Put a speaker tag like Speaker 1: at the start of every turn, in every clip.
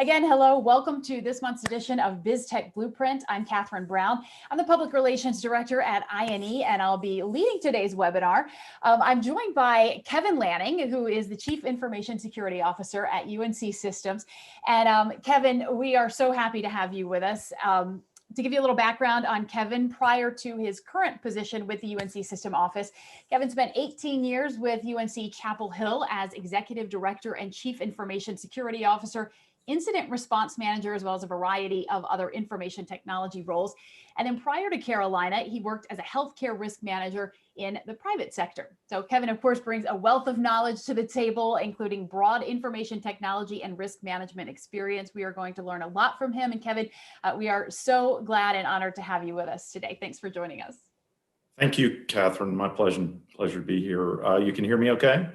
Speaker 1: Again, hello, welcome to this month's edition of Biz-Tech Blueprint. I'm Catherine Brown. I'm the Public Relations Director at INE, and I'll be leading today's webinar. I'm joined by Kevin Lanning, who is the Chief Information Security Officer at UNC Systems. And Kevin, we are so happy to have you with us. To give you a little background on Kevin, prior to his current position with the UNC System Office, Kevin spent 18 years with UNC Chapel Hill as Executive Director and Chief Information Security Officer, Incident Response Manager, as well as a variety of other information technology roles. And then prior to Carolina, he worked as a healthcare risk manager in the private sector. So Kevin, of course, brings a wealth of knowledge to the table, including broad information technology and risk management experience. We are going to learn a lot from him. And Kevin, we are so glad and honored to have you with us today. Thanks for joining us.
Speaker 2: Thank you, Catherine. My pleasure to be here. You can hear me okay?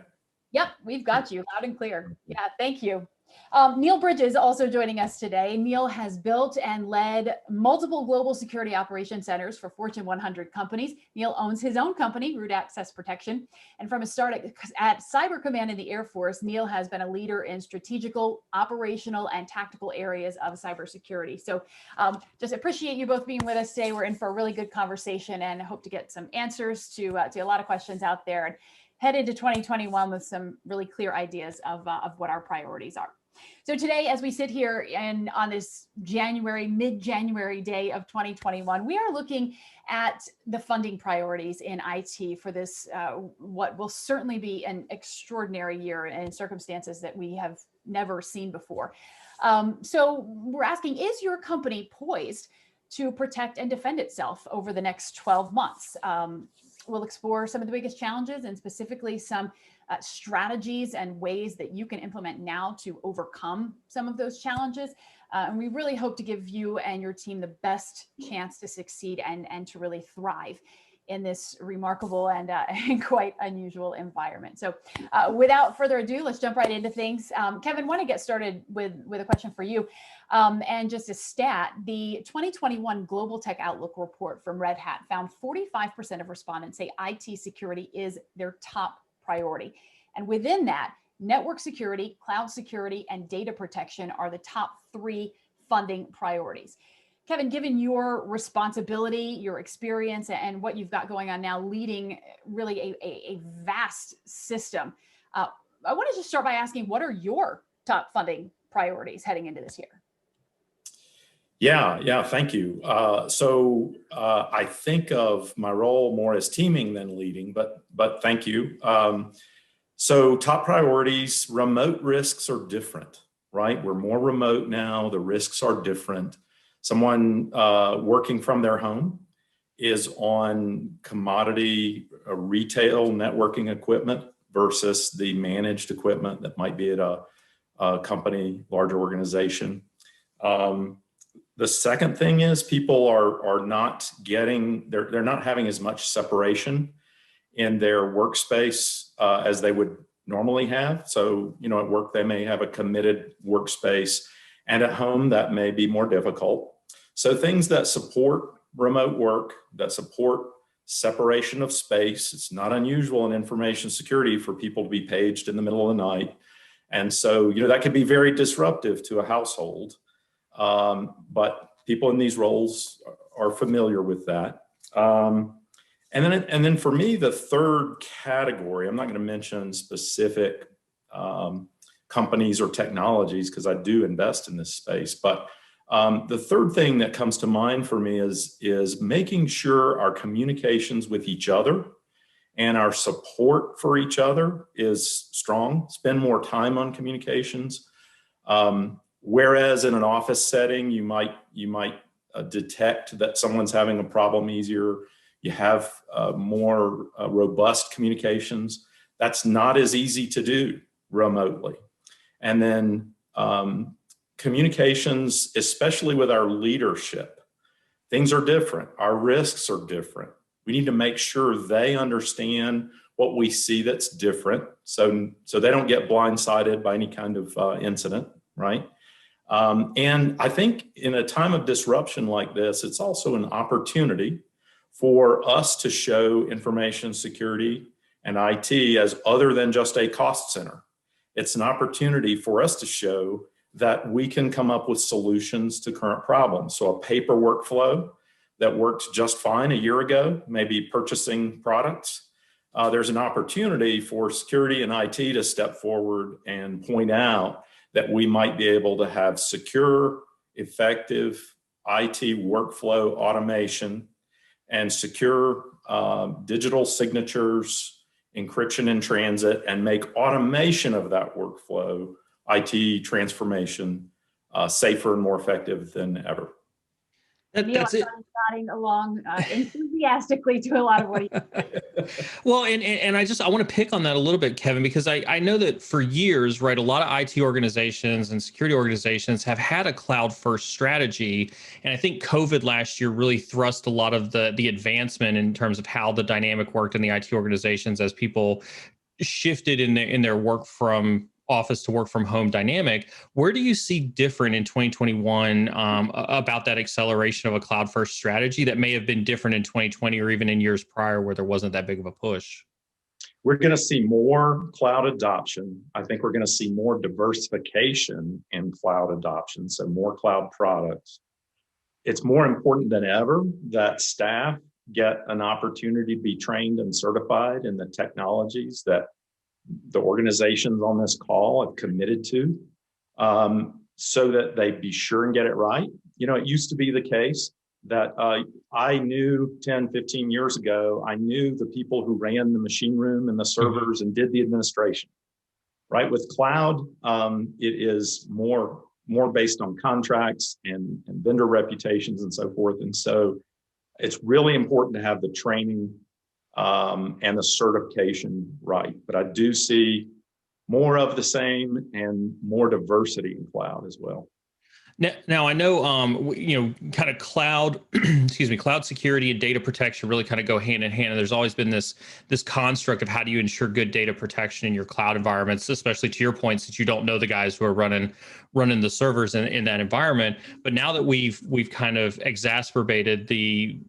Speaker 1: Yep, we've got you loud and clear. Yeah, thank you. Neil Bridges also joining us today. Neil has built and led multiple global security operation centers for Fortune 100 companies. Neil owns his own company, Root Access Protection. And from a start at Cyber Command in the Air Force, Neil has been a leader in strategical, operational, and tactical areas of cybersecurity. So just appreciate you both being with us today. We're in for a really good conversation and hope to get some answers to a lot of questions out there and head into 2021 with some really clear ideas of what our priorities are. So today, as we sit here on this mid-January day of 2021, we are looking at the funding priorities in IT for this, what will certainly be an extraordinary year in circumstances that we have never seen before. So we're asking, is your company poised to protect and defend itself over the next 12 months? We'll explore some of the biggest challenges and specifically some strategies and ways that you can implement now to overcome some of those challenges. And we really hope to give you and your team the best chance to succeed and to really thrive in this remarkable and quite unusual environment. So without further ado, let's jump right into things. Kevin, want to get started with a question for you. And just a stat, the 2021 Global Tech Outlook report from Red Hat found 45% of respondents say IT security is their top priority. And within that, network security, cloud security, and data protection are the top 3 funding priorities. Kevin, given your responsibility, your experience, and what you've got going on now, leading really a vast system, I want to just start by asking, what are your top funding priorities heading into this year?
Speaker 2: Yeah, thank you. I think of my role more as teaming than leading, but thank you. So top priorities, remote risks are different, right? We're more remote now, the risks are different. Someone working from their home is on commodity retail networking equipment versus the managed equipment that might be at a company, larger organization. The second thing is people are not getting, they're not having as much separation in their workspace as they would normally have. So, at work, they may have a committed workspace, and at home, that may be more difficult. So things that support remote work, that support separation of space. It's not unusual in information security for people to be paged in the middle of the night. And so, that could be very disruptive to a household. But people in these roles are familiar with that. And then for me, the third category, I'm not going to mention specific companies or technologies because I do invest in this space, but the third thing that comes to mind for me is making sure our communications with each other and our support for each other is strong. Spend more time on communications. Whereas in an office setting, you might detect that someone's having a problem easier. You have more robust communications. That's not as easy to do remotely. And then communications, especially with our leadership, things are different. Our risks are different. We need to make sure they understand what we see that's different, so they don't get blindsided by any kind of incident, right? And I think in a time of disruption like this, it's also an opportunity for us to show information security and IT as other than just a cost center. It's an opportunity for us to show that we can come up with solutions to current problems. So a paper workflow that worked just fine a year ago, maybe purchasing products, there's an opportunity for security and IT to step forward and point out that we might be able to have secure, effective IT workflow automation and secure digital signatures, encryption in transit, and make automation of that workflow, IT transformation, safer and more effective than ever.
Speaker 1: Neil,
Speaker 3: That's it.
Speaker 1: I'm nodding along enthusiastically to a lot of what you
Speaker 3: Well, and I want to pick on that a little bit, Kevin, because I know that for years, right, a lot of IT organizations and security organizations have had a cloud first strategy. And I think COVID last year really thrust a lot of the advancement in terms of how the dynamic worked in the IT organizations as people shifted in their work from office to work from home dynamic. Where do you see different in 2021 about that acceleration of a cloud first strategy that may have been different in 2020 or even in years prior where there wasn't that big of a push?
Speaker 2: We're going to see more cloud adoption. I think we're going to see more diversification in cloud adoption, so more cloud products. It's more important than ever that staff get an opportunity to be trained and certified in the technologies that the organizations on this call have committed to, so that they be sure and get it right. You know, it used to be the case that I knew 10, 15 years ago, I knew the people who ran the machine room and the servers and did the administration, right? With cloud, it is more based on contracts and vendor reputations and so forth. And so it's really important to have the training and the certification right. But I do see more of the same and more diversity in cloud as well.
Speaker 3: Now I know, kind of cloud, excuse me, cloud security and data protection really kind of go hand in hand. And there's always been this construct of how do you ensure good data protection in your cloud environments, especially to your point, since you don't know the guys who are running the servers in that environment. But now that we've kind of exacerbated the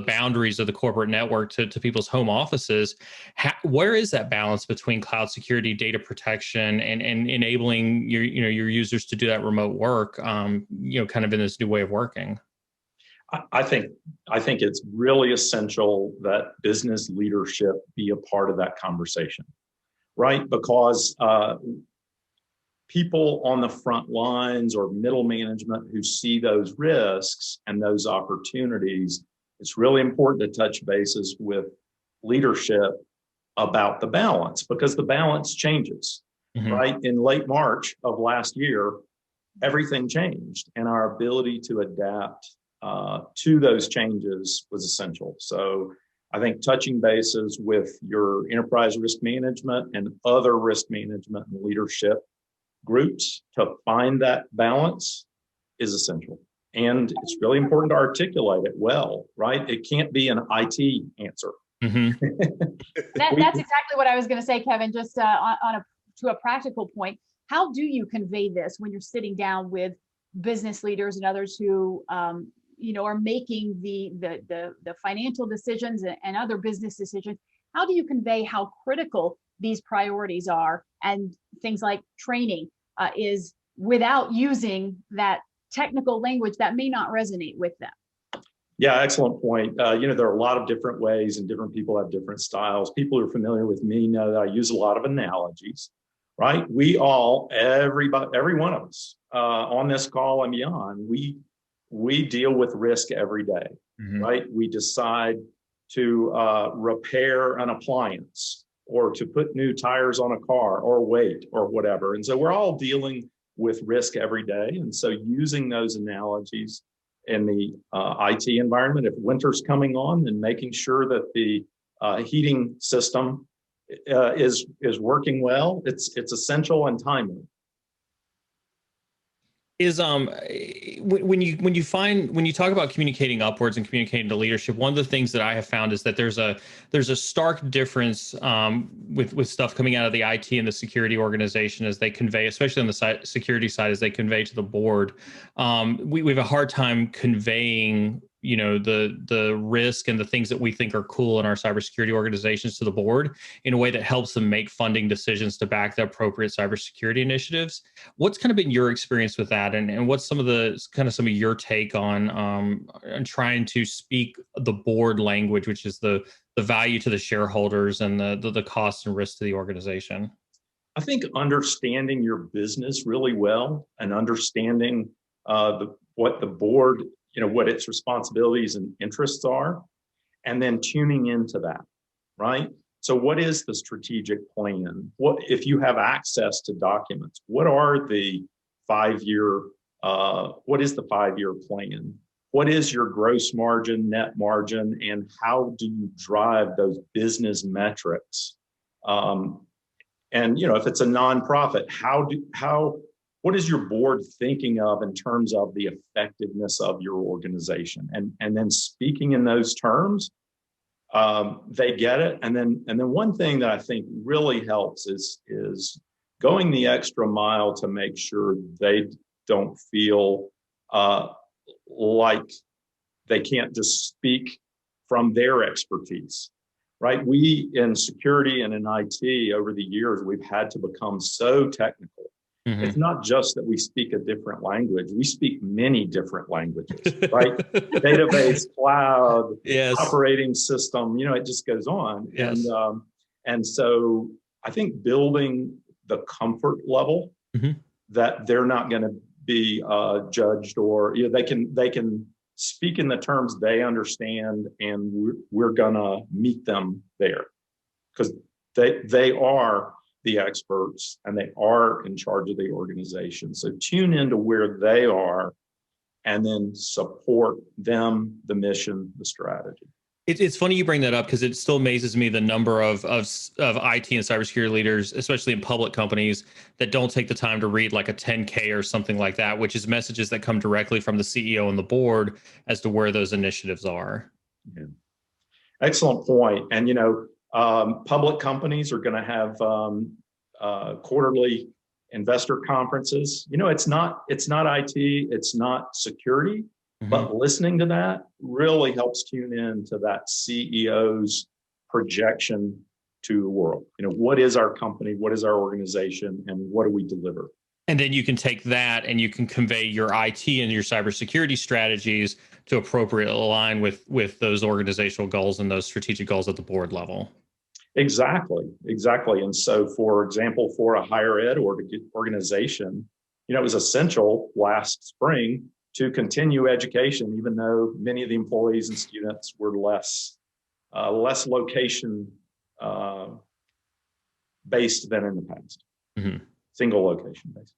Speaker 3: boundaries of the corporate network to people's home offices, where is that balance between cloud security, data protection, and enabling your users to do that remote work, kind of in this new way of working?
Speaker 2: I think it's really essential that business leadership be a part of that conversation, right? Because people on the front lines or middle management who see those risks and those opportunities, it's really important to touch bases with leadership about the balance, because the balance changes, right? In late March of last year, everything changed, and our ability to adapt to those changes was essential. So I think touching bases with your enterprise risk management and other risk management and leadership groups to find that balance is essential. And it's really important to articulate it well, right? It can't be an IT answer.
Speaker 1: That's exactly what I was going to say, Kevin, just to a practical point. How do you convey this when you're sitting down with business leaders and others who, are making the financial decisions and other business decisions? How do you convey how critical these priorities are and things like training is without using that technical language that may not resonate with them?
Speaker 2: Yeah, excellent point. There are a lot of different ways and different people have different styles. People who are familiar with me know that I use a lot of analogies, right? We all, every one of us on this call and beyond, we deal with risk every day, right? We decide to repair an appliance or to put new tires on a car or wait or whatever. And so we're all dealing with risk every day. And so using those analogies in the IT environment, if winter's coming on, then making sure that the heating system is working well, it's essential and timely.
Speaker 3: Is when you talk about communicating upwards and communicating to leadership, one of the things that I have found is that there's a stark difference with stuff coming out of the IT and the security organization as they convey, especially on the security side, as they convey to the board. We have a hard time conveying the risk and the things that we think are cool in our cybersecurity organizations to the board in a way that helps them make funding decisions to back the appropriate cybersecurity initiatives. What's kind of been your experience with that, and what's some of your take on trying to speak the board language, which is the value to the shareholders and the costs and risks to the organization?
Speaker 2: I think understanding your business really well and understanding what the board, what its responsibilities and interests are, and then tuning into that, right? So what is the strategic plan? What, if you have access to documents, what is the 5-year plan? What is your gross margin, net margin, and how do you drive those business metrics? And if it's a nonprofit, what is your board thinking of in terms of the effectiveness of your organization? And then speaking in those terms, they get it. And then one thing that I think really helps is going the extra mile to make sure they don't feel like they can't just speak from their expertise. Right? We in security and in IT over the years, we've had to become so technical. Mm-hmm. It's not just that we speak a different language. We speak many different languages, right? Database, cloud, yes, operating system, it just goes on. Yes. And so I think building the comfort level, mm-hmm, that they're not going to be judged, or they can speak in the terms they understand, and we're gonna meet them there because they are the experts and they are in charge of the organization. So tune into where they are and then support them, the mission, the strategy.
Speaker 3: It's funny you bring that up because it still amazes me the number of IT and cybersecurity leaders, especially in public companies, that don't take the time to read like a 10K or something like that, which is messages that come directly from the CEO and the board as to where those initiatives are.
Speaker 2: Yeah. Excellent point. And, public companies are going to have quarterly investor conferences. It's not IT, it's not security. Mm-hmm. But listening to that really helps tune in to that CEO's projection to the world. What is our company? What is our organization? And what do we deliver?
Speaker 3: And then you can take that and you can convey your IT and your cybersecurity strategies to appropriately align with those organizational goals and those strategic goals at the board level.
Speaker 2: Exactly. And so, for example, for a higher ed organization, it was essential last spring to continue education, even though many of the employees and students were less location based than in the past. Mm-hmm. Single location based.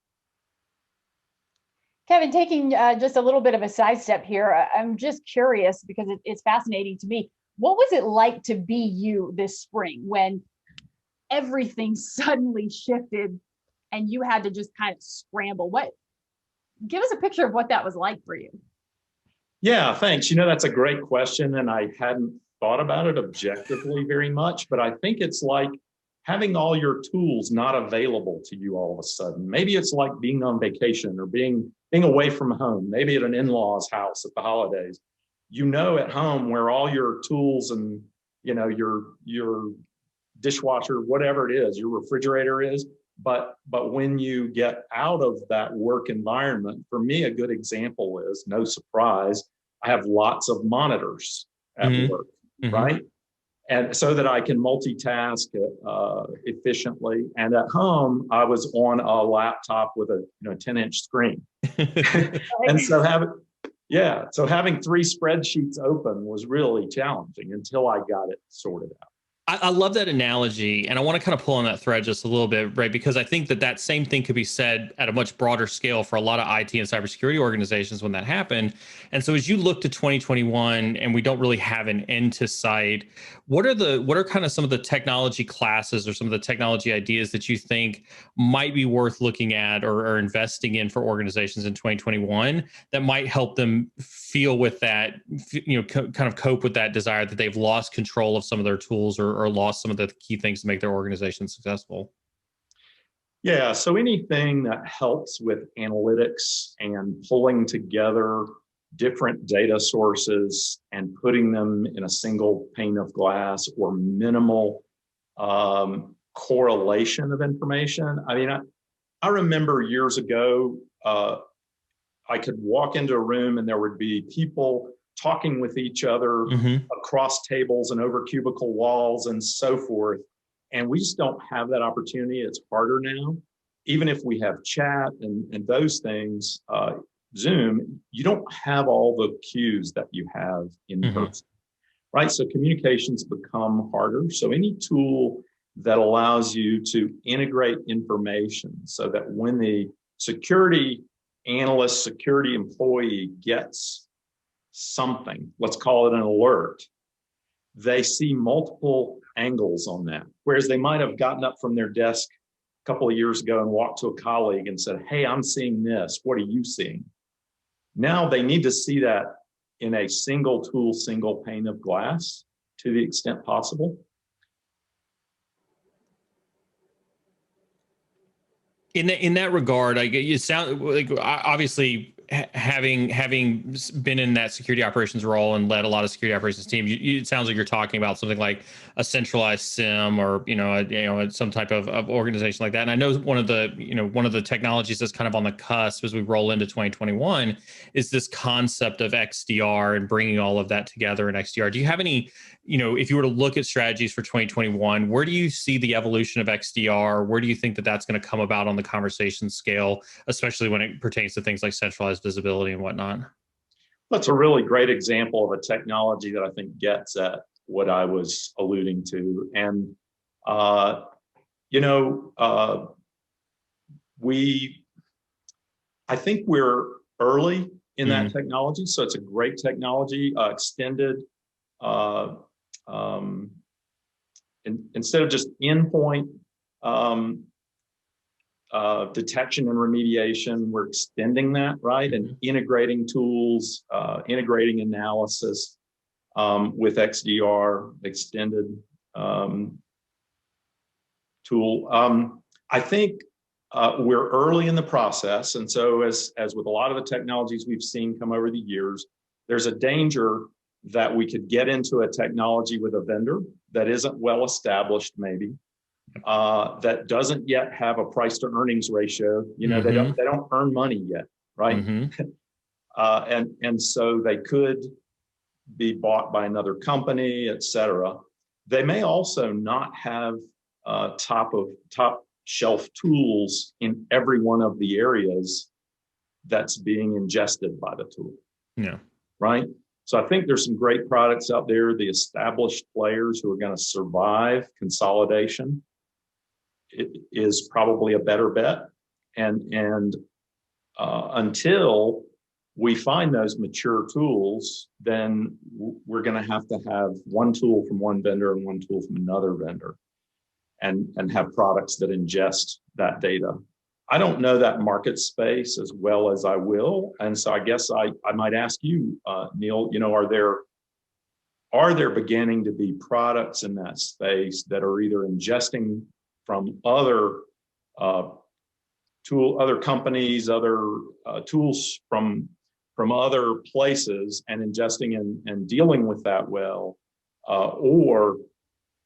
Speaker 1: Kevin, taking just a little bit of a sidestep here, I'm just curious because it's fascinating to me. What was it like to be you this spring when everything suddenly shifted and you had to just kind of scramble? Give us a picture of what that was like for you.
Speaker 2: Yeah, thanks. That's a great question. And I hadn't thought about it objectively very much, but I think it's like having all your tools not available to you all of a sudden. Maybe it's like being on vacation or being away from home, maybe at an in-law's house at the holidays. At home where all your tools and, your dishwasher, whatever it is, your refrigerator is. But when you get out of that work environment, for me, a good example is, no surprise, I have lots of monitors at mm-hmm. work, mm-hmm. right? And so that I can multitask efficiently. And at home, I was on a laptop with a 10-inch screen. And so having 3 spreadsheets open was really challenging until I got it sorted out.
Speaker 3: I love that analogy, and I want to kind of pull on that thread just a little bit, right? Because I think that same thing could be said at a much broader scale for a lot of IT and cybersecurity organizations when that happened. And so as you look to 2021 and we don't really have an end to sight, what are kind of some of the technology classes or some of the technology ideas that you think might be worth looking at or investing in for organizations in 2021 that might help them feel with that, kind of cope with that desire that they've lost control of some of their tools or lost some of the key things to make their organization successful?
Speaker 2: Yeah, so anything that helps with analytics and pulling together different data sources and putting them in a single pane of glass or minimal correlation of information. I mean, I remember years ago, I could walk into a room and there would be people talking with each other across tables and over cubicle walls and so forth. And we just don't have that opportunity. It's harder now. Even if we have chat and those things, Zoom, you don't have all the cues that you have in person, right? So communications become harder. So any tool that allows you to integrate information so that when the security analyst, security employee gets something, let's call it an alert, they see multiple angles on that. Whereas they might have gotten up from their desk a couple of years ago and walked to a colleague and said, hey, I'm seeing this. What are you seeing? Now they need to see that in a single tool, single pane of glass to the extent possible.
Speaker 3: In that regard, you sound like, obviously, having been in that security operations role and led a lot of security operations teams, it sounds like you're talking about something like a centralized SIM or some type of organization like that. And I know one of the technologies that's kind of on the cusp as we roll into 2021 is this concept of XDR and bringing all of that together in XDR. Do you have any, if you were to look at strategies for 2021, where do you see the evolution of XDR? Where do you think that that's going to come about on the conversation scale, especially when it pertains to things like centralized visibility and whatnot?
Speaker 2: That's a really great example of a technology that I think gets at what I was alluding to. And, I think we're early in that technology. So it's a great technology, extended, instead of just endpoint detection and remediation, we're extending that, right? And integrating tools, integrating analysis with XDR, extended tool. I think we're early in the process. And so as with a lot of the technologies we've seen come over the years, there's a danger that we could get into a technology with a vendor that isn't well established, maybe, that doesn't yet have a price to earnings ratio. They don't earn money yet, right? And so they could be bought by another company, et cetera. They may also not have top shelf tools in every one of the areas that's being ingested by the tool.
Speaker 3: Yeah.
Speaker 2: Right. So I think there's some great products out there, the established players who are going to survive consolidation. It is probably a better bet. And until we find those mature tools, then we're going to have one tool from one vendor and one tool from another vendor and have products that ingest that data. I don't know that market space as well as I will. And so I guess I might ask you, Neil, are there beginning to be products in that space that are either ingesting from other companies, other tools from other places and ingesting and dealing with that well, or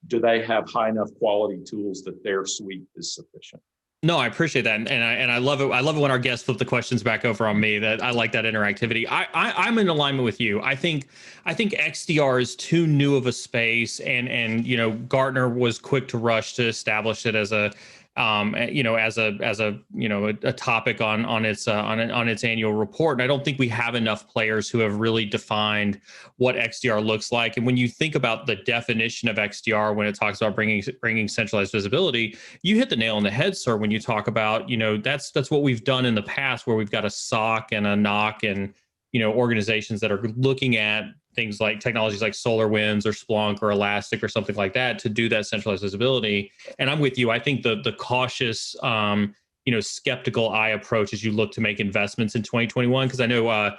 Speaker 2: do they have high enough quality tools that their suite is sufficient?
Speaker 3: No, I appreciate that, and I love it. I love it when our guests flip the questions back over on me. That I like that interactivity. I'm in alignment with you. I think XDR is too new of a space, and Gartner was quick to rush to establish it as a topic on its annual report. And I don't think we have enough players who have really defined what XDR looks like. And when you think about the definition of XDR, when it talks about bringing centralized visibility, you hit the nail on the head, sir. When you talk about, that's what we've done in the past, where we've got a SOC and a NOC and, organizations that are looking at things like technologies like SolarWinds or Splunk or Elastic or something like that to do that centralized visibility. And I'm with you. I think the cautious, skeptical eye approach as you look to make investments in 2021, because I know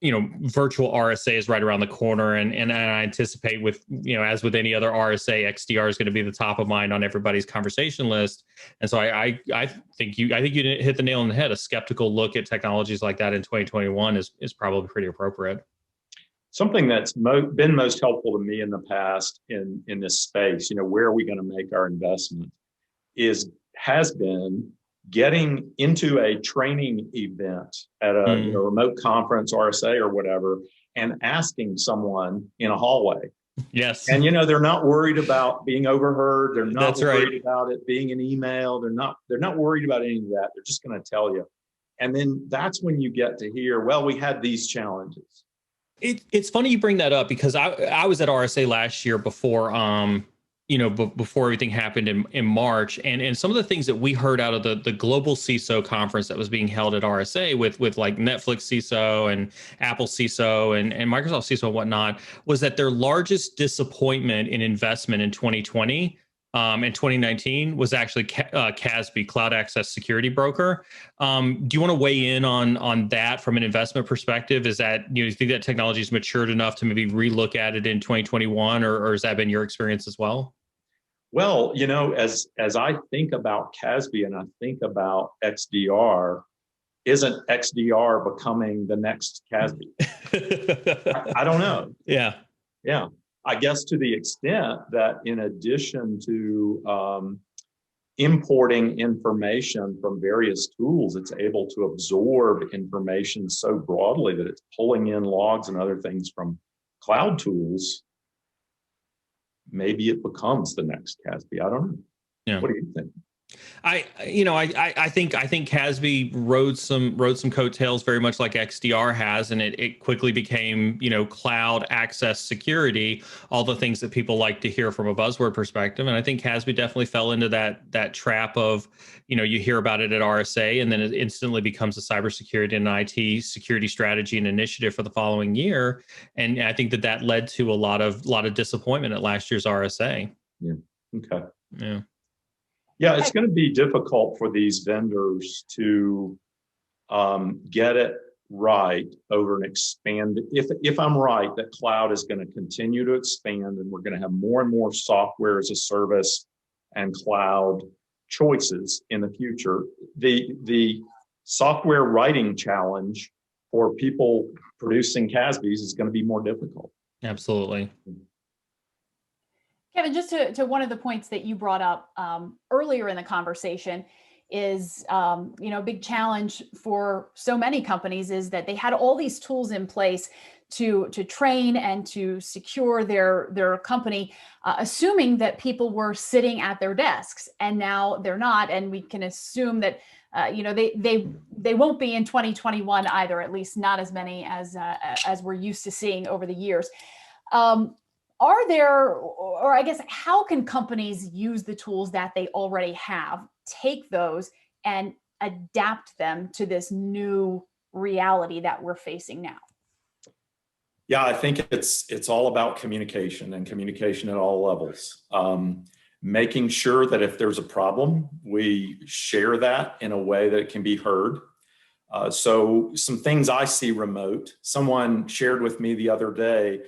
Speaker 3: virtual RSA is right around the corner, and I anticipate with, as with any other RSA, XDR is going to be the top of mind on everybody's conversation list. And so I think you didn't hit the nail on the head. A skeptical look at technologies like that in 2021 is probably pretty appropriate.
Speaker 2: Something that's been most helpful to me in the past in this space, where are we going to make our investment, has been getting into a training event at a remote conference, RSA or whatever, and asking someone in a hallway.
Speaker 3: Yes.
Speaker 2: And they're not worried about being overheard. They're not
Speaker 3: That's
Speaker 2: worried
Speaker 3: right.
Speaker 2: about it being an email. They're not worried about any of that. They're just going to tell you. And then that's when you get to hear, well, we had these challenges.
Speaker 3: It's funny you bring that up, because I was at RSA last year before before everything happened in March, and some of the things that we heard out of the global CISO conference that was being held at RSA with like Netflix CISO and Apple CISO and Microsoft CISO and whatnot, was that their largest disappointment in investment in 2020 and 2019 was actually CASB, Cloud Access Security Broker. Do you want to weigh in on that from an investment perspective? Is that, you think that technology has matured enough to maybe relook at it in 2021, or has that been your experience as well?
Speaker 2: Well, as I think about CASB and I think about XDR, isn't XDR becoming the next CASB? I don't know.
Speaker 3: Yeah.
Speaker 2: Yeah. I guess to the extent that in addition to importing information from various tools, it's able to absorb information so broadly that it's pulling in logs and other things from cloud tools. Maybe it becomes the next CASB. I don't know.
Speaker 3: Yeah.
Speaker 2: What do you think?
Speaker 3: I think CASB rode some coattails very much like XDR has, and it quickly became, cloud access security, all the things that people like to hear from a buzzword perspective. And I think CASB definitely fell into that trap of, you hear about it at RSA, and then it instantly becomes a cybersecurity and IT security strategy and initiative for the following year. And I think that led to a lot of disappointment at last year's RSA.
Speaker 2: Yeah. Okay.
Speaker 3: Yeah.
Speaker 2: Yeah, it's going to be difficult for these vendors to get it right over an expanded. If I'm right, that cloud is going to continue to expand, and we're going to have more and more software as a service and cloud choices in the future. The software writing challenge for people producing CASBs is going to be more difficult.
Speaker 3: Absolutely.
Speaker 1: Kevin, just to one of the points that you brought up earlier in the conversation is, a big challenge for so many companies is that they had all these tools in place to train and to secure their company, assuming that people were sitting at their desks, and now they're not, and we can assume that they won't be in 2021 either, at least not as many as we're used to seeing over the years. Are there, or I guess, how can companies use the tools that they already have, take those and adapt them to this new reality that we're facing now?
Speaker 2: Yeah, I think it's all about communication, and communication at all levels. Making sure that if there's a problem, we share that in a way that it can be heard. So some things I see remote, someone shared with me the other day,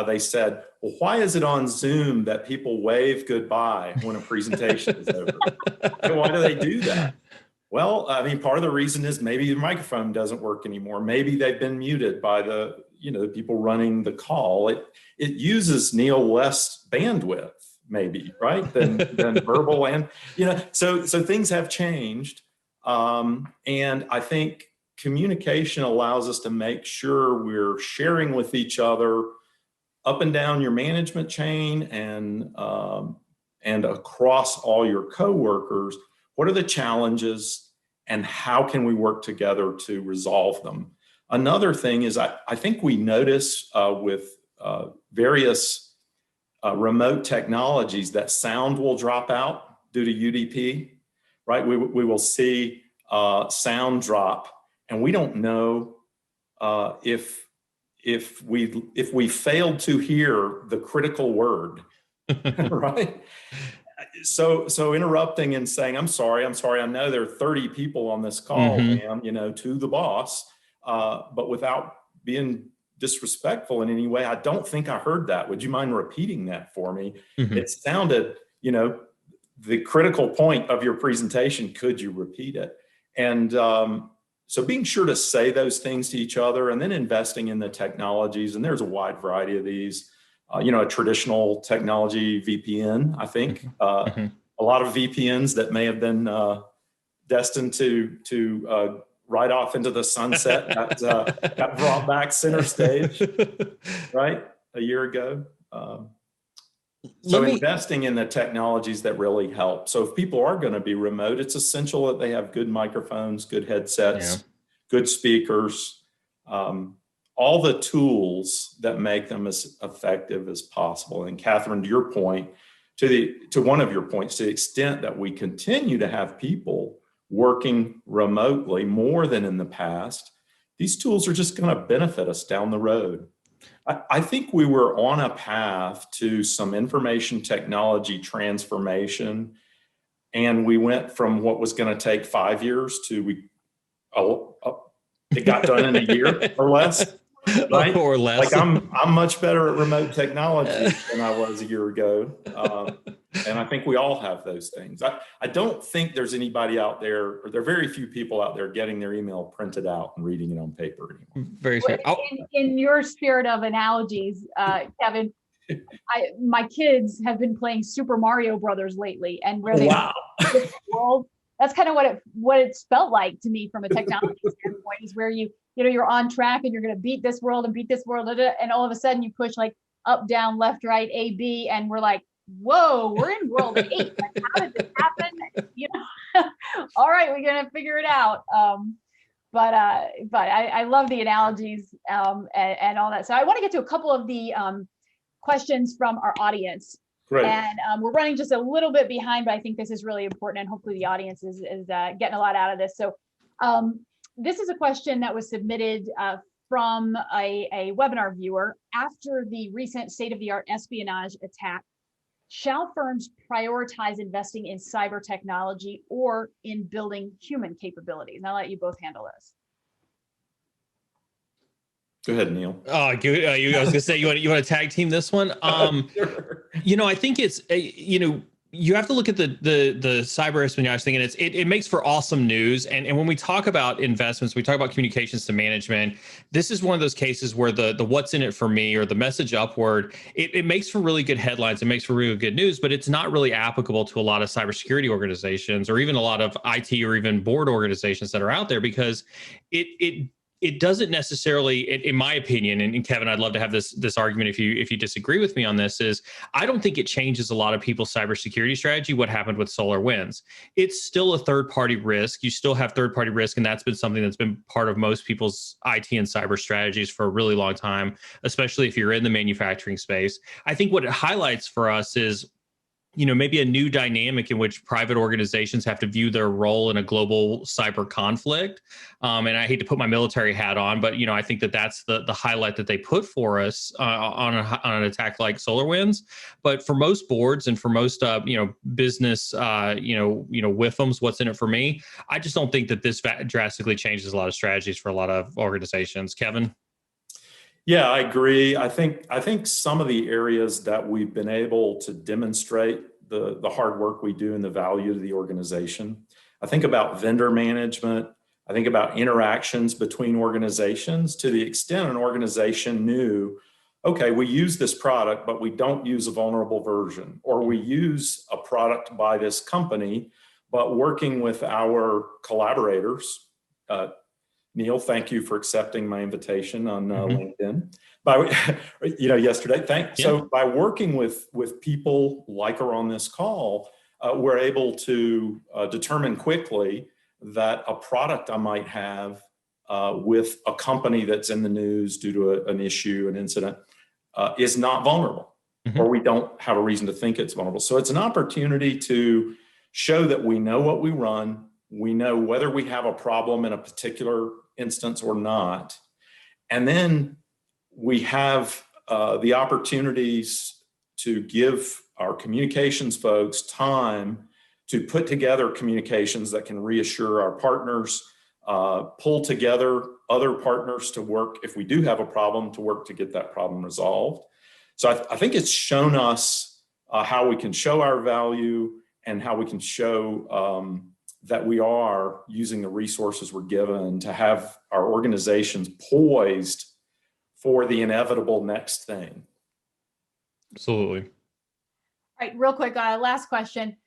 Speaker 2: they said, well, why is it on Zoom that people wave goodbye when a presentation is over? And why do they do that? Well, I mean, part of the reason is maybe the microphone doesn't work anymore. Maybe they've been muted by the people running the call. It uses, Neil, less bandwidth, maybe, right, than verbal, and so things have changed, and I think communication allows us to make sure we're sharing with each other up and down your management chain and across all your coworkers. What are the challenges and how can we work together to resolve them? Another thing is I think we notice with various remote technologies that sound will drop out due to UDP, right? We will see sound drop, and we don't know if we failed to hear the critical word, right? So interrupting and saying, I'm sorry, I know there are 30 people on this call, ma'am, to the boss, but without being disrespectful in any way. I don't think I heard that. Would you mind repeating that for me? It sounded, the critical point of your presentation, could you repeat it? And so being sure to say those things to each other, and then investing in the technologies. And there's a wide variety of these, a traditional technology VPN, I think, a lot of VPNs that may have been destined to right off into the sunset got brought back center stage, right, a year ago. So investing in the technologies that really help. So if people are going to be remote, it's essential that they have good microphones, good headsets, good speakers, all the tools that make them as effective as possible. And Catherine, to your point, to one of your points, to the extent that we continue to have people working remotely more than in the past, these tools are just going to benefit us down the road. I think we were on a path to some information technology transformation, and we went from what was going to take 5 years to it got done in a year or less. Right?
Speaker 3: Or less.
Speaker 2: Like I'm much better at remote technology than I was a year ago. And I think we all have those things. I don't think there's anybody out there, or there are very few people out there getting their email printed out and reading it on paper anymore.
Speaker 3: Very fair.
Speaker 1: In your spirit of analogies, Kevin, my kids have been playing Super Mario Brothers lately, and where they world, that's kind of what it's felt like to me from a technology standpoint, is where you're on track and you're going to beat this world and beat this world, and all of a sudden you push like up, down, left, right, A, B, and we're like, whoa, we're in world 8. Like, how did this happen? All right, we're going to figure it out. But I love the analogies and all that. So I want to get to a couple of the questions from our audience.
Speaker 2: Great.
Speaker 1: And we're running just a little bit behind, but I think this is really important, and hopefully the audience is getting a lot out of this. So this is a question that was submitted from a webinar viewer. After the recent state-of-the-art espionage attack, shall firms prioritize investing in cyber technology or in building human capabilities? And I'll let you both handle this.
Speaker 2: Go ahead, Neil.
Speaker 3: Oh, good. I was going to say, you want to tag team this one?
Speaker 2: Sure.
Speaker 3: I think it's, you have to look at the cyber espionage thing, and it makes for awesome news. And when we talk about investments, we talk about communications to management. This is one of those cases where the what's in it for me, or the message upward, it makes for really good headlines. It makes for really good news, but it's not really applicable to a lot of cybersecurity organizations, or even a lot of IT or even board organizations that are out there, because it doesn't necessarily, in my opinion, and Kevin, I'd love to have this argument if you disagree with me on this, is I don't think it changes a lot of people's cybersecurity strategy what happened with SolarWinds. It's still a third-party risk. You still have third-party risk, and that's been something that's been part of most people's IT and cyber strategies for a really long time, especially if you're in the manufacturing space. I think what it highlights for us is maybe a new dynamic in which private organizations have to view their role in a global cyber conflict. And I hate to put my military hat on, but, I think that's the highlight that they put for us on an attack like SolarWinds. But for most boards and for most, business, WIFMs, what's in it for me? I just don't think that this drastically changes a lot of strategies for a lot of organizations. Kevin?
Speaker 2: Yeah, I agree. I think some of the areas that we've been able to demonstrate the hard work we do and the value to the organization. I think about vendor management. I think about interactions between organizations. To the extent an organization knew, okay, we use this product, but we don't use a vulnerable version, or we use a product by this company, but working with our collaborators, Neil, thank you for accepting my invitation on LinkedIn. Yesterday, So by working with people like are on this call, we're able to determine quickly that a product I might have with a company that's in the news due to an issue, an incident, is not vulnerable, or we don't have a reason to think it's vulnerable. So it's an opportunity to show that we know what we run. We know whether we have a problem in a particular instance or not. And then we have the opportunities to give our communications folks time to put together communications that can reassure our partners, pull together other partners to work, if we do have a problem, to work to get that problem resolved. So I think it's shown us how we can show our value and how we can show that we are using the resources we're given to have our organizations poised for the inevitable next thing.
Speaker 3: Absolutely.
Speaker 1: All right, real quick, last question.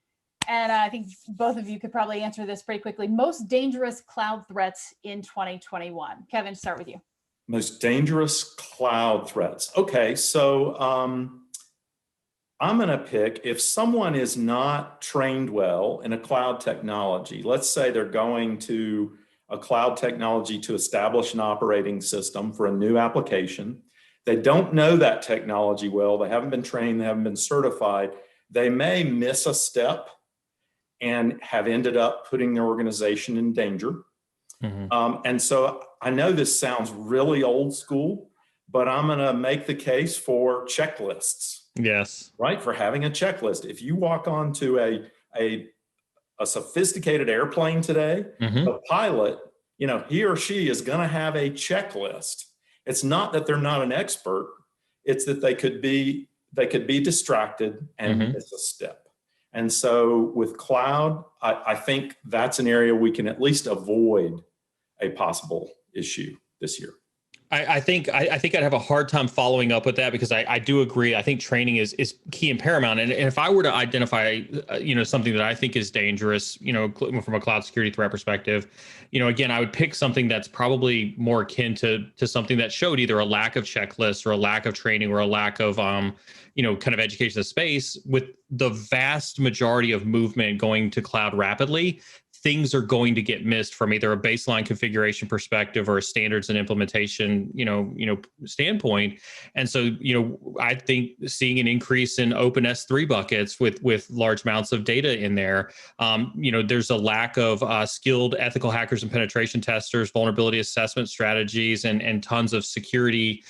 Speaker 1: And I think both of you could probably answer this pretty quickly. Most dangerous cloud threats in 2021. Kevin, start with you.
Speaker 2: Most dangerous cloud threats. Okay, so I'm going to pick, if someone is not trained well in a cloud technology, let's say they're going to a cloud technology to establish an operating system for a new application. They don't know that technology well. They haven't been trained. They haven't been certified. They may miss a step and have ended up putting their organization in danger. And so I know this sounds really old school, but I'm going to make the case for checklists.
Speaker 3: Yes.
Speaker 2: Right? For having a checklist. If you walk onto a sophisticated airplane today, the pilot, you know, he or she is going to have a checklist. It's not that they're not an expert. It's that they could be distracted and miss a step. And so with cloud, I think that's an area we can at least avoid a possible issue this year.
Speaker 3: I think I'd have a hard time following up with that, because I do agree. I think training is key and paramount. And if I were to identify, something that I think is dangerous, from a cloud security threat perspective, again, I would pick something that's probably more akin to something that showed either a lack of checklists or a lack of training or a lack of, kind of education of space. With the vast majority of movement going to cloud rapidly, things are going to get missed from either a baseline configuration perspective or a standards and implementation, standpoint. And so, I think seeing an increase in open S3 buckets with large amounts of data in there, there's a lack of skilled ethical hackers and penetration testers, vulnerability assessment strategies, and tons of security,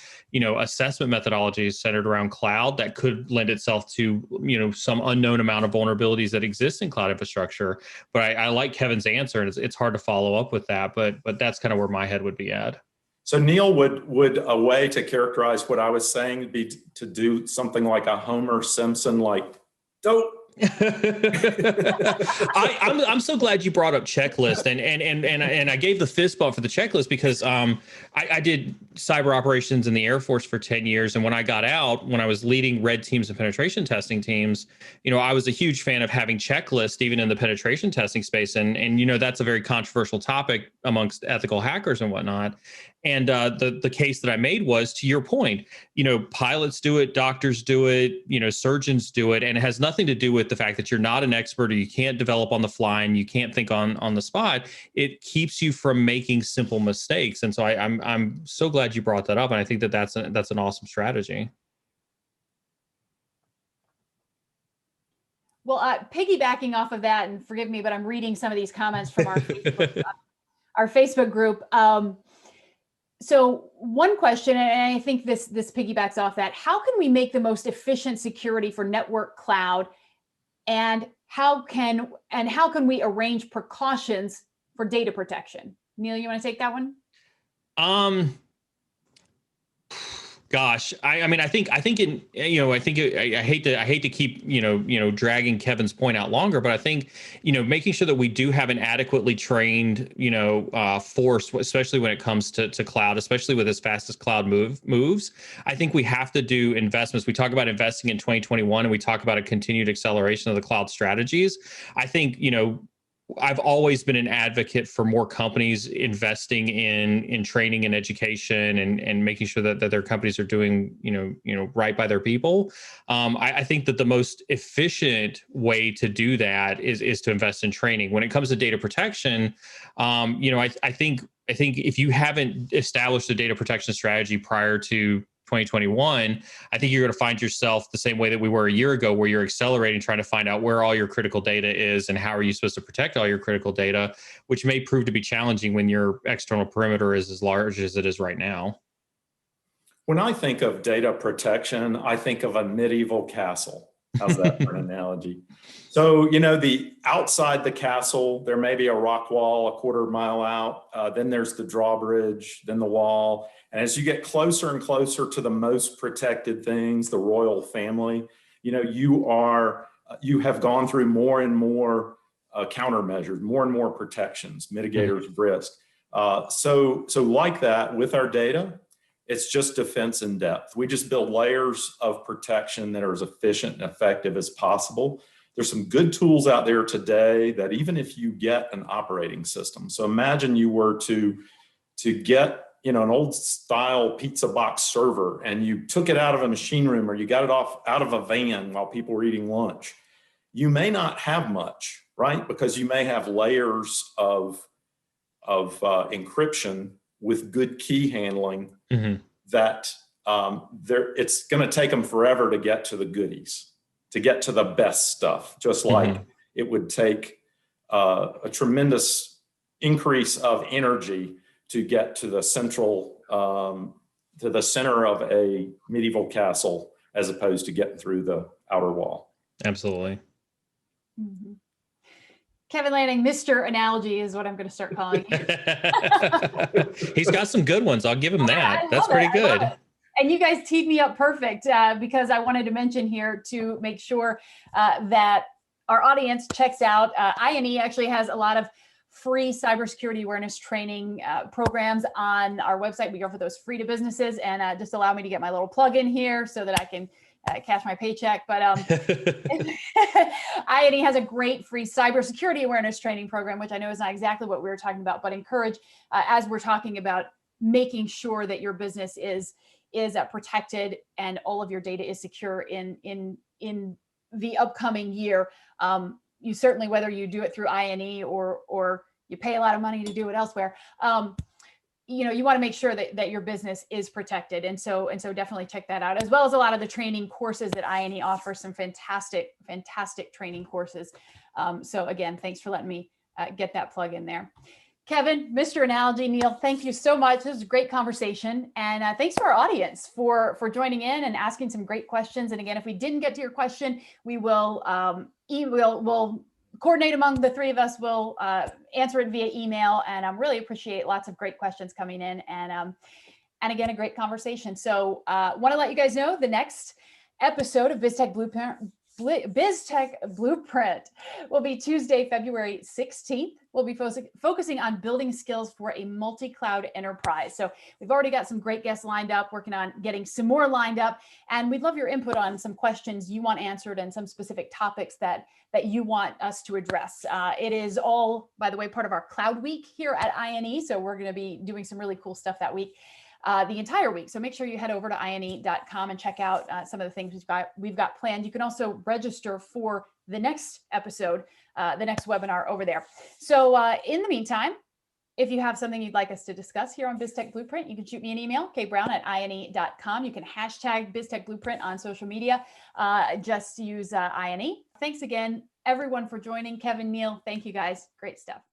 Speaker 3: assessment methodologies centered around cloud that could lend itself to, some unknown amount of vulnerabilities that exist in cloud infrastructure. But I like Kevin's answer, and it's hard to follow up with that, but that's kind of where my head would be at.
Speaker 2: So Neil, would a way to characterize what I was saying be to do something like a Homer Simpson, like, dope?
Speaker 3: I'm so glad you brought up checklist, and I gave the fist bump for the checklist, because I did cyber operations in the Air Force for 10 years. And when I got out, when I was leading red teams and penetration testing teams, I was a huge fan of having checklists even in the penetration testing space. And that's a very controversial topic amongst ethical hackers and whatnot. And the case that I made was, to your point, pilots do it, doctors do it, surgeons do it, and it has nothing to do with the fact that you're not an expert or you can't develop on the fly and you can't think on the spot. It keeps you from making simple mistakes. And so I'm so glad you brought that up, and I think that's an awesome strategy.
Speaker 1: Well, piggybacking off of that, and forgive me, but I'm reading some of these comments from our Facebook group. So one question, and I think this piggybacks off that: how can we make the most efficient security for network cloud, and how can we arrange precautions for data protection? Neil, you want to take that one?
Speaker 3: Gosh, I mean, I think I hate to keep, dragging Kevin's point out longer, but I think, making sure that we do have an adequately trained, force, especially when it comes to cloud, especially with as fast as cloud moves. I think we have to do investments. We talk about investing in 2021, and we talk about a continued acceleration of the cloud strategies. I think, I've always been an advocate for more companies investing in training and education and making sure that their companies are doing, right by their people. I think that the most efficient way to do that is to invest in training. When it comes to data protection, I think if you haven't established a data protection strategy prior to 2021, I think you're going to find yourself the same way that we were a year ago, where you're accelerating, trying to find out where all your critical data is and how are you supposed to protect all your critical data, which may prove to be challenging when your external perimeter is as large as it is right now.
Speaker 2: When I think of data protection, I think of a medieval castle. How's that for an analogy? So, the outside the castle, there may be a rock wall a quarter mile out. Then there's the drawbridge, then the wall. And as you get closer and closer to the most protected things, the royal family, you have gone through more and more countermeasures, more and more protections, mitigators of risk. So like that, with our data, it's just defense in depth. We just build layers of protection that are as efficient and effective as possible. There's some good tools out there today that even if you get an operating system, so imagine you were to get an old style pizza box server and you took it out of a machine room or you got it out of a van while people were eating lunch. You may not have much, right? Because you may have layers of encryption with good key handling that it's going to take them forever to get to the goodies, to get to the best stuff, just like it would take a tremendous increase of energy to get to the center of a medieval castle as opposed to getting through the outer wall.
Speaker 3: Absolutely.
Speaker 1: Kevin Lanning, Mr. Analogy is what I'm going to start calling you.
Speaker 3: He's got some good ones. I'll give him that. That's pretty good.
Speaker 1: And you guys teed me up perfect because I wanted to mention here to make sure that our audience checks out. INE actually has a lot of free cybersecurity awareness training programs on our website. We offer those free to businesses, and just allow me to get my little plug in here so that I can cash my paycheck. But INE has a great free cybersecurity awareness training program, which I know is not exactly what we were talking about, but encourage as we're talking about making sure that your business is protected and all of your data is secure in the upcoming year. You certainly, whether you do it through INE or you pay a lot of money to do it elsewhere, you want to make sure that your business is protected. And so definitely check that out, as well as a lot of the training courses that INE offers, some fantastic training courses. So again, thanks for letting me get that plug in there. Kevin, Mr. Analogy, Neil, thank you so much. This was a great conversation. And thanks to our audience for joining in and asking some great questions. And again, if we didn't get to your question, we will we'll coordinate among the three of us. We'll answer it via email. And I really appreciate lots of great questions coming in. And again, a great conversation. So want to let you guys know the next episode of Biz-Tech Blueprint will be Tuesday, February 16th. We'll be focusing on building skills for a multi-cloud enterprise. So we've already got some great guests lined up, working on getting some more lined up. And we'd love your input on some questions you want answered and some specific topics that you want us to address. It is all, by the way, part of our Cloud Week here at INE. So we're going to be doing some really cool stuff that week. The entire week. So make sure you head over to INE.com and check out some of the things we've got planned. You can also register for the next episode, the next webinar over there. So in the meantime, if you have something you'd like us to discuss here on Biz-Tech Blueprint, you can shoot me an email, kbrown@INE.com. You can hashtag Biz-Tech Blueprint on social media. Just use INE. Thanks again, everyone, for joining. Kevin, Neil, thank you guys. Great stuff.